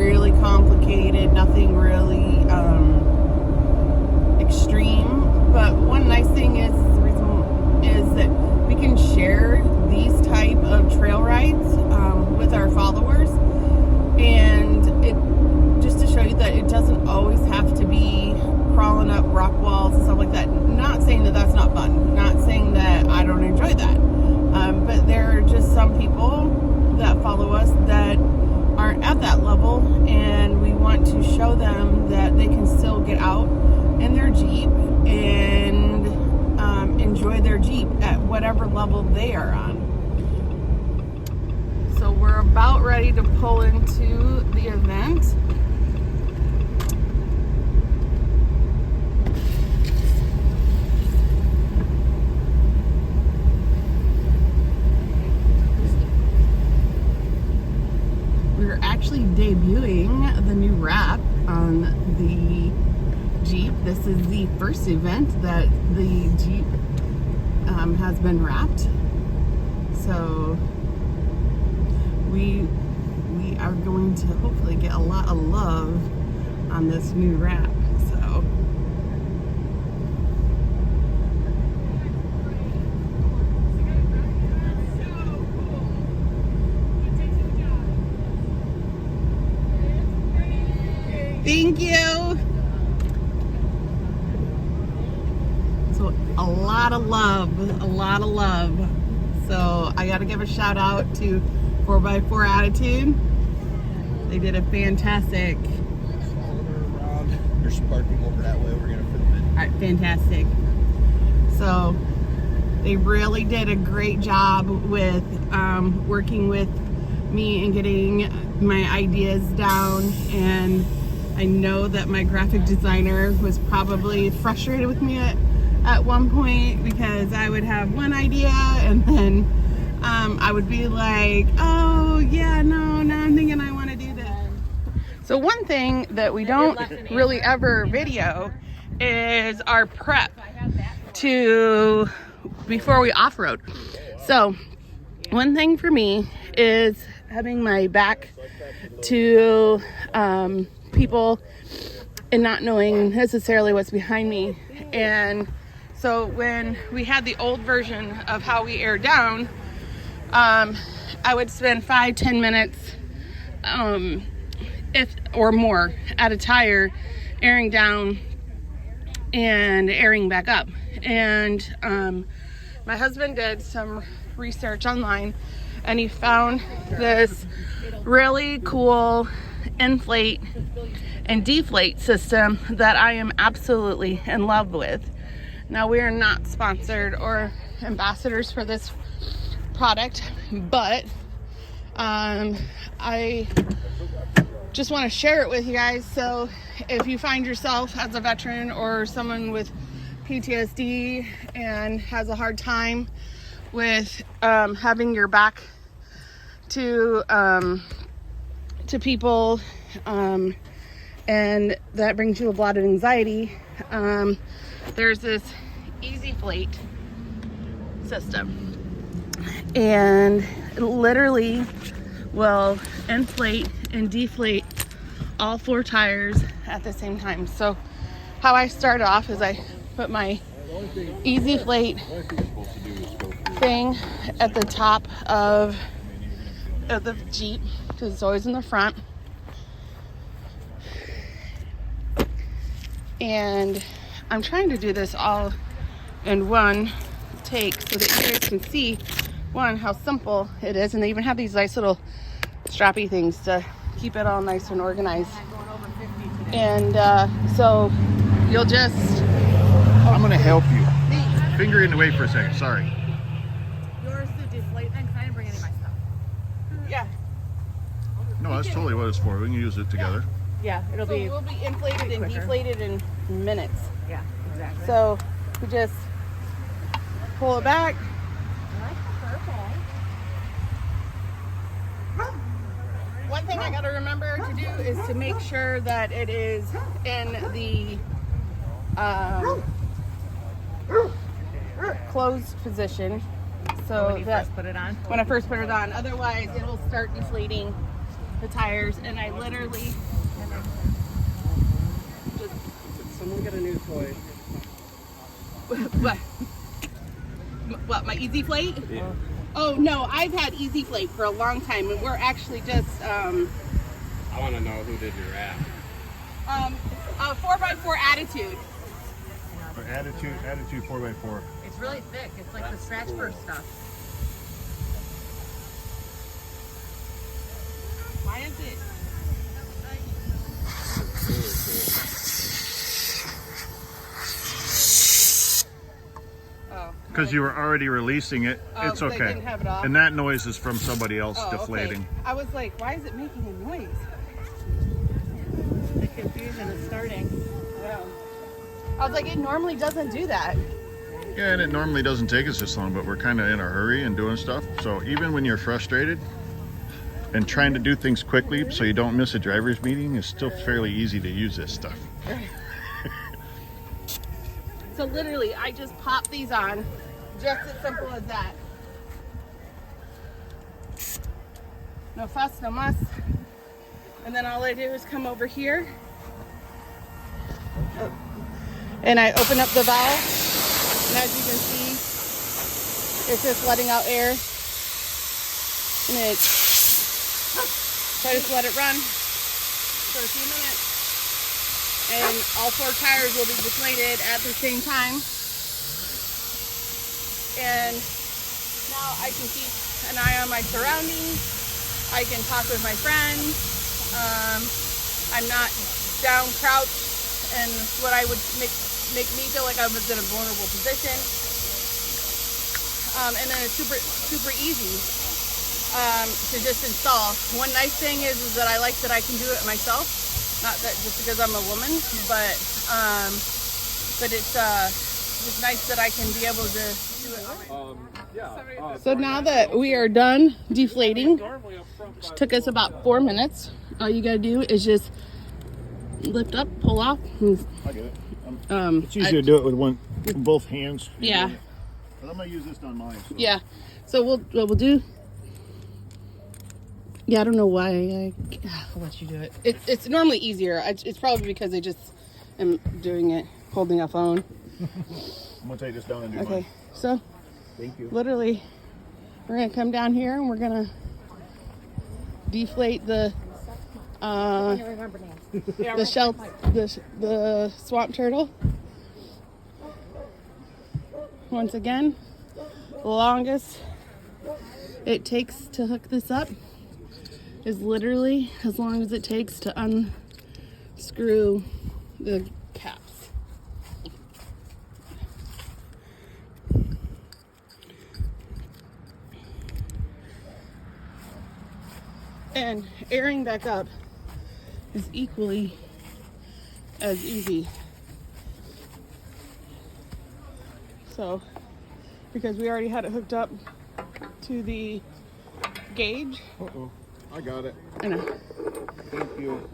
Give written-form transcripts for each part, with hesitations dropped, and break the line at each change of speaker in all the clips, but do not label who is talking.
really complicated, nothing really extreme. But one nice thing is that we can share these type of trail rides with our followers, and it just to show you that it doesn't always have to be crawling up rock walls and stuff like that. Not saying that that's not fun, not saying that I don't enjoy that, but there are just some people that follow us that aren't at that level, and we want to show them that they can still get out in their Jeep and enjoy their Jeep at whatever level they are on. So we're about ready to pull into the event. We're actually debuting the new wrap on the Jeep. This is the first event that the Jeep has been wrapped. So we are going to hopefully get a lot of love on this new wrap. So thank you. So a lot of love. So I got to give a shout out to 4x4 Attitude. They did a fantastic.
There's parking over that way. We're gonna film it.
All right, fantastic. So they really did a great job with working with me and getting my ideas down, and I know that my graphic designer was probably frustrated with me at one point, because I would have one idea and then I would be like, oh yeah, no, now I'm thinking I want to do this. So one thing that we don't really ever video is our prep before we off-road. So one thing for me is having my back to people and not knowing necessarily what's behind me. And so when we had the old version of how we air down, I would spend 5-10 minutes if or more at a tire airing down and airing back up. And my husband did some research online, and he found this really cool inflate and deflate system that I am absolutely in love with. Now, we are not sponsored or ambassadors for this product, but I just want to share it with you guys. So if you find yourself as a veteran or someone with PTSD and has a hard time with having your back to people, and that brings you a lot of anxiety, there's this easy flate system, and it literally will inflate and deflate all 4 tires at the same time. So how I start off is I put my easy flate thing at the top of the Jeep, because it's always in the front, and I'm trying to do this all in one take so that you guys can see, one, how simple it is, and they even have these nice little strappy things to keep it all nice and organized. And so you'll just...
I'm gonna help you. Finger in the way for a second. Sorry.
Yours the deflate thing, 'cause I didn't bring any of my stuff.
Yeah.
No, that's totally what it's for. We can use it together.
Yeah, it'll be.
We'll be inflated and
quicker.
deflated in minutes.
Yeah, exactly.
So we just pull it back.
I like the purple.
One thing I got to remember to do is to make sure that it is in the closed position. So
When you
that
first put it on.
when I first put it on, otherwise it will start deflating the tires. And I literally What, my Easy Flate?
Yeah.
Oh, no, I've had Easy Flate for a long time, and we're actually just,
I want to know who did your app.
a 4x4 Attitude.
Attitude 4x4.
It's really thick. It's like the scratch burst stuff.
Why is it? Oh.
Because you were already releasing it.
Oh,
It's
they
okay.
didn't have it off?
And that noise is from somebody else
Oh,
deflating.
okay. I was like, why is it making a noise?
The confusion is starting.
Yeah. I was like, it normally doesn't do that.
Yeah, and it normally doesn't take us this long, but we're kind of in a hurry and doing stuff. So even when you're frustrated and trying to do things quickly so you don't miss a driver's meeting, it's still fairly easy to use this stuff.
So literally, I just pop these on, just as simple as that. No fuss, no muss. And then all I do is come over here, and I open up the valve. And as you can see, it's just letting out air. And so I just let it run for a few minutes. And all 4 tires will be deflated at the same time. And now I can keep an eye on my surroundings. I can talk with my friends. I'm not down crouched and what I would make me feel like I was in a vulnerable position. And then it's super easy to just install. One nice thing is that I like that I can do it myself. Not that just because I'm a woman, but it's just nice that I can be able to do it. So now that we are done deflating, which took us about 4 minutes, all you gotta do is just lift up, pull off.
I get it. It's easier to do it with both hands.
Yeah.
But I'm gonna use this on mine. So.
Yeah. So what we'll do. Yeah, I don't know why I'll let you do it. It's normally easier. It's probably because I just am doing it, holding a phone.
I'm gonna take this down and do
Okay,
mine.
so
Thank you.
literally, we're gonna come down here and we're gonna deflate the the swamp turtle. Once again, the longest it takes to hook this up is literally as long as it takes to unscrew the caps. And airing back up is equally as easy. So, because we already had it hooked up to the gauge.
Uh-oh. I got it.
I know.
Thank you.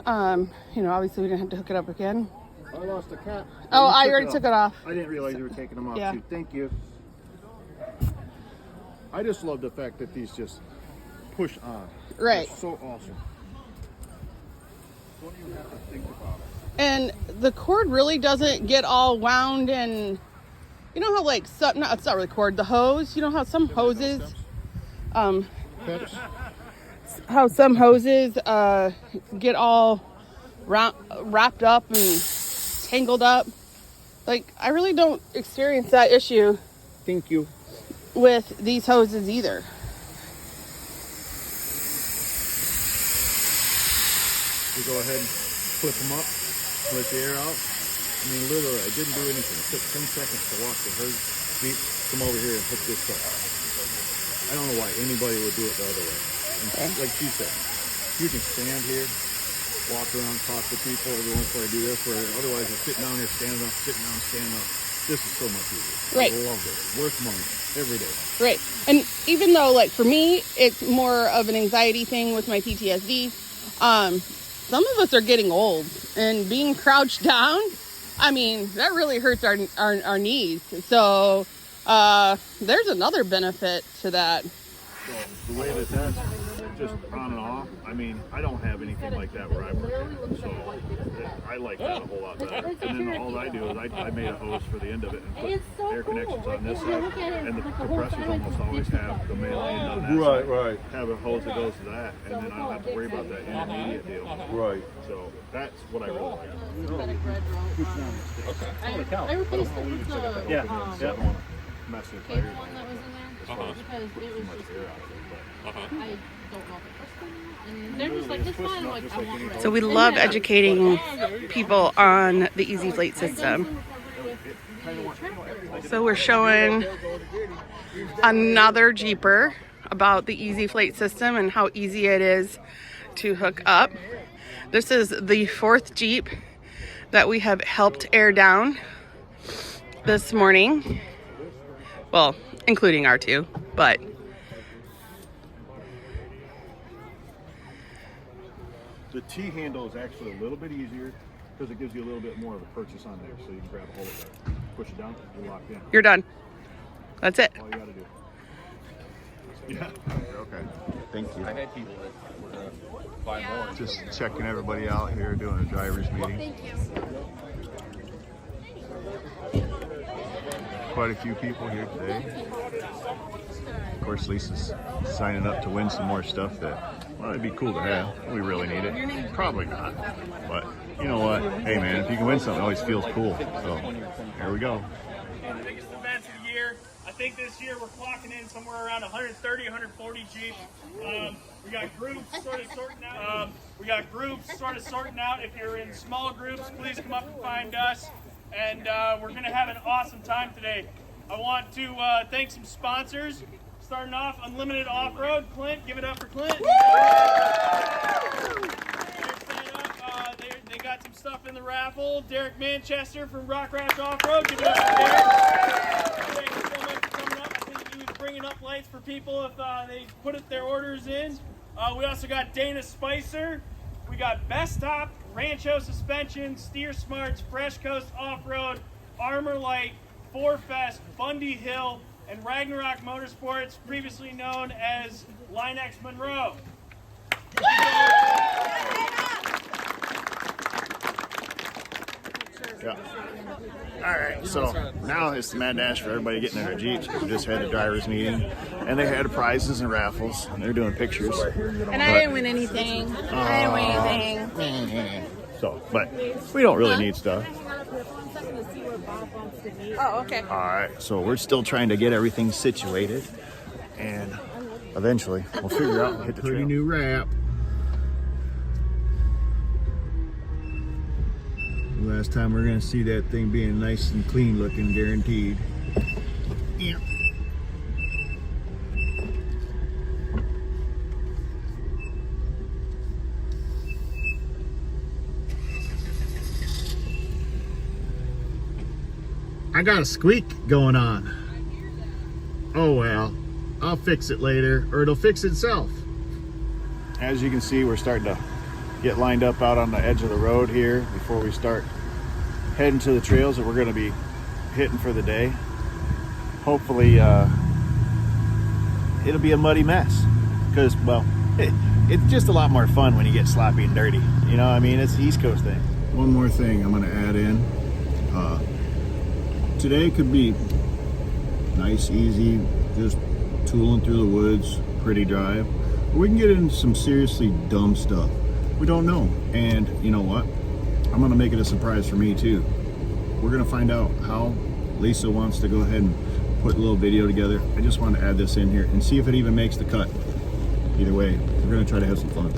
Obviously we didn't have to hook it up again.
I lost a cap.
Oh, I already took it off.
I didn't realize you were taking them off
Yeah.
too. Thank you. I just love the fact that these just push on.
Right.
They're so awesome. Don't even have to think about it.
And the cord really doesn't get all wound and you know how like some, no, it's not really cord, the hose, you know how some hoses
Peps.
how some hoses get all wrapped up and tangled up. Like I really don't experience that issue
Thank you.
with these hoses either.
We go ahead and flip them up, let the air out. I mean, literally, I didn't do anything. It took 10 seconds to walk the herd feet, come over here and hook this up. I don't know why anybody would do it the other way. And like she said, you can stand here, walk around, talk to people every once in a while, do this, where otherwise you're sitting down here, standing up, sitting down, standing up. This is so much easier.
Right.
I love it. Worth money every day.
Right. And even though like for me, it's more of an anxiety thing with my PTSD, some of us are getting old and being crouched down, I mean, that really hurts our knees. So there's another benefit to that.
So the way that that's just on and off, I mean, I don't have anything like that where I work at. So I like that a whole lot better. And then all I do is I made a hose for the end of it and put air connections on this side. And the compressors almost always have the main line on that side.
Right.
Have a hose that goes to that, and then I don't have to worry about that intermediate deal.
Right.
So that's what I really like.
I replaced it with the
Yeah. Mess with
cable
tires.
one that was in there because it was just I don't know if it was and they're just like, it's fine. Like, I want red.
So we love educating people on the Easy Fleet system. So we're showing another Jeeper about the Easy Fleet system and how easy it is to hook up. This is the 4th Jeep that we have helped air down this morning. Well, including our 2, but
The T handle is actually a little bit easier because it gives you a little bit more of a purchase on there, so you can grab a hold of it, push it down, you're locked in.
you're done. That's it.
All you gotta do. Yeah. Okay. Thank you.
I had people that were gonna buy more.
Just checking everybody out here, doing a driver's meeting.
Thank you.
Quite a few people here today. Of course, Lisa's signing up to win some more stuff that, well, it'd be cool to have. We really need it. Probably not. But you know what? Hey man, if you can win something, it always feels cool. So here we go.
The biggest events of the year. I think this year we're clocking in somewhere around 130, 140 Jeeps. We got groups sort of sorting out. If you're in small groups, please come up and find us. And we're going to have an awesome time today. I want to thank some sponsors. Starting off, Unlimited Off-Road. Clint, give it up for Clint. They got some stuff in the raffle. Derek Manchester from Rock Rash Off-Road. Give it up for Derek. Thank you so much for coming up. I think he was bringing up lights for people if they put their orders in. We also got Dana Spicer. We got Best Top, Rancho Suspension, Steer Smarts, Fresh Coast Off-Road, Armor Light, 4Fest, Bundy Hill, and Ragnarok Motorsports, previously known as Line-X Monroe.
Yeah. All right, so now it's the mad dash for everybody getting in their Jeeps. We just had a driver's meeting, and they had prizes and raffles, and they're doing pictures.
And I didn't win anything.
So, but we don't really need stuff.
Oh, okay.
All right, so we're still trying to get everything situated, and eventually we'll figure out and hit the trail.
New wrap. Last time we're gonna see that thing being nice and clean looking, guaranteed. Yeah. I got a squeak going on. Oh well, I'll fix it later, or it'll fix itself.
As you can see, we're starting to get lined up out on the edge of the road here before we start heading to the trails that we're going to be hitting for the day. Hopefully it'll be a muddy mess because, well, it's just a lot more fun when you get sloppy and dirty. You know what I mean? It's the East Coast thing.
One more thing I'm going to add in. Today could be nice, easy, just tooling through the woods, pretty drive. But we can get into some seriously dumb stuff. We don't know. And you know what? I'm going to make it a surprise for me too. We're going to find out how Lisa wants to go ahead and put a little video together. I just want to add this in here and see if it even makes the cut. Either way, we're going to try to have some fun.